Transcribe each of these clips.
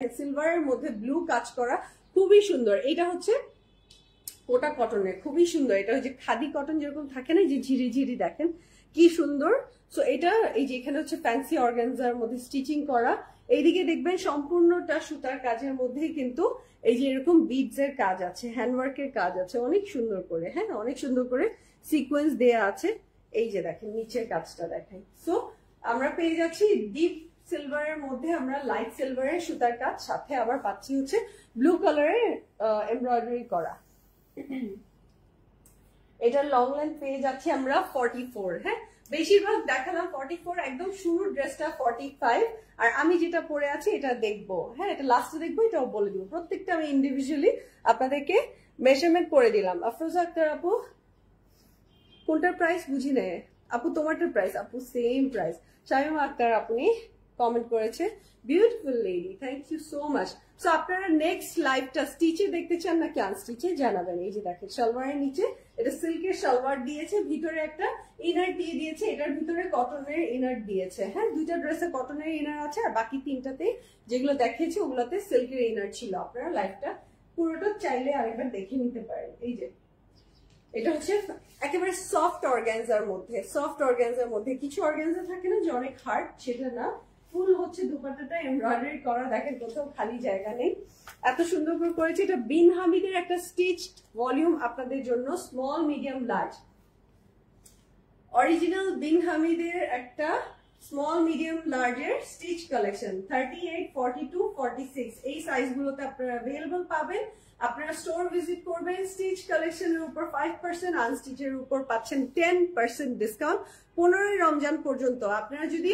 সিলভারের মধ্যে ব্লু কাজ করা, খুবই সুন্দর। এটা হচ্ছে কোটা কটনের, খুবই সুন্দর। এটা হচ্ছে খাদি কটন যেরকম থাকে না, যে ঝিরি ঝিরি, দেখেন কি সুন্দর। সো এটা এই যে এখানে হচ্ছে ফ্যান্সি অর্গানজার মধ্যে স্টিচিং করা। এইদিকে দেখবেন সম্পূর্ণটা সুতার কাজের মধ্যেই কিন্তু এই যে এরকম বিডস এর কাজ আছে, হ্যান্ডওয়ার্কের কাজ আছে, অনেক সুন্দর করে। হ্যাঁ, অনেক সুন্দর করে সিকোয়েন্স দেয়া আছে। এই যে দেখেন নিচের কাজটা দেখেন। সো আমরা পেয়ে যাচ্ছি ডিপ সিলভারের মধ্যে আমরা লাইট সিলভারের সুতার কাজ, সাথে আবার পাচ্ছি হচ্ছে ব্লু কালারের এমব্রয়ডারি করা। এটার লং লেন্থ পেয়ে যাচ্ছি আমরা 44। হ্যাঁ, বেশিরভাগ দেখালাম 44, একদম শুরুর ড্রেসটা 45, আর আমি যেটা পরে আছি এটা দেখবো। হ্যাঁ, এটা লাস্টে দেখবো, এটাও বলে দিব। প্রত্যেকটা আমি ইন্ডিভিজুয়ালি আপনাদেরকে মেজারমেন্ট করে দিলাম। আফরোজা আক্তার আপু, কোনটার প্রাইস বুঝি নেই আপু, তোমারটার প্রাইস আপু সেম প্রাইস। শামিমা আক্তার আপনি কমেন্ট করেছে, beautiful lady, thank you so much. So আপনারা নেক্সট লাইভটা স্টিচে দেখতে চান নাকি আনস্টিচে জানাবেন। এই যে দেখেন সালোয়ারের নিচে এটা সিল্কের সালোয়ার দিয়েছে, ভিতরে একটা ইনার দিয়ে দিয়েছে, এটার ভিতরে কটনের ইনার দিয়েছে। হ্যাঁ, দুইটা ড্রেসে কটনের ইনার আছে, আর বাকি তিনটাতে যেগুলো দেখিয়েছি ওগুলোতে সিল্কের ইনার ছিল। আপনারা লাইভটা পুরোটা চাইলে আরেকবার দেখে নিতে পারেন। এই যে এটা হচ্ছে একেবারে সফট অর্গানজার মধ্যে, সফট অর্গানজার মধ্যে কিছু অর্গানজা থাকে না যে অনেক হার্ড, সেটা না, ফুল হচ্ছে দুপাট্টাটা এমব্রয়ডারি করা, দেখেন কোথাও খালি জায়গা নেই, এত সুন্দর করে করেছে। এটা বিন হামিদের একটা স্টিচড ভলিউম আপনাদের জন্য, স্মল মিডিয়াম লার্জ, অরিজিনাল বিন হামিদের একটা স্মল মিডিয়াম লার্জের স্টিচ কালেকশন 38, 42, 46 এই সাইজগুলোতে আপনারা অ্যাভেলেবল পাবেন। আপনারা স্টোর ভিজিট করবেন, স্টিচ কালেকশনের উপর 5%, আনস্টিচের উপর পাচ্ছেন 10% ডিসকাউন্ট 15ই রমজান পর্যন্ত। আপনারা যদি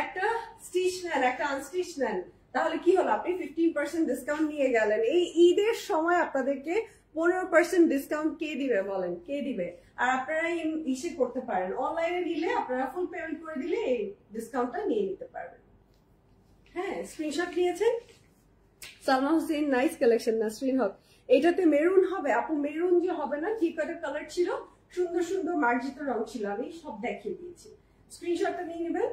একটা স্টিচ নেন, একটা আনস্টিচ নেন, তাহলে কি হলো, আপনি 15% ডিসকাউন্ট নিয়ে গেলেন। এই ঈদের সময় আপনাদেরকে 15% ডিসকাউন্ট কে দিবে বলেন, কে দিবে? আর আপনারা ইসে করতে পারেন, অনলাইনে নিলে আপনারা ফুল পেমেন্ট করে দিলে এই ডিসকাউন্টটা নিয়ে নিতে পারবেন। হ্যাঁ, স্ক্রিনশট নিয়েছেন? Salma Hossain, nice collection. নাসরিন হক, এটাতে মেরুন হবে আপু? মেরুন যে হবে না, কি কয়টা কালার ছিল, সুন্দর সুন্দর মার্জিত রং ছিল, আমি সব দেখিয়ে দিয়েছি। স্ক্রিনশটটা নিয়ে নেবেন।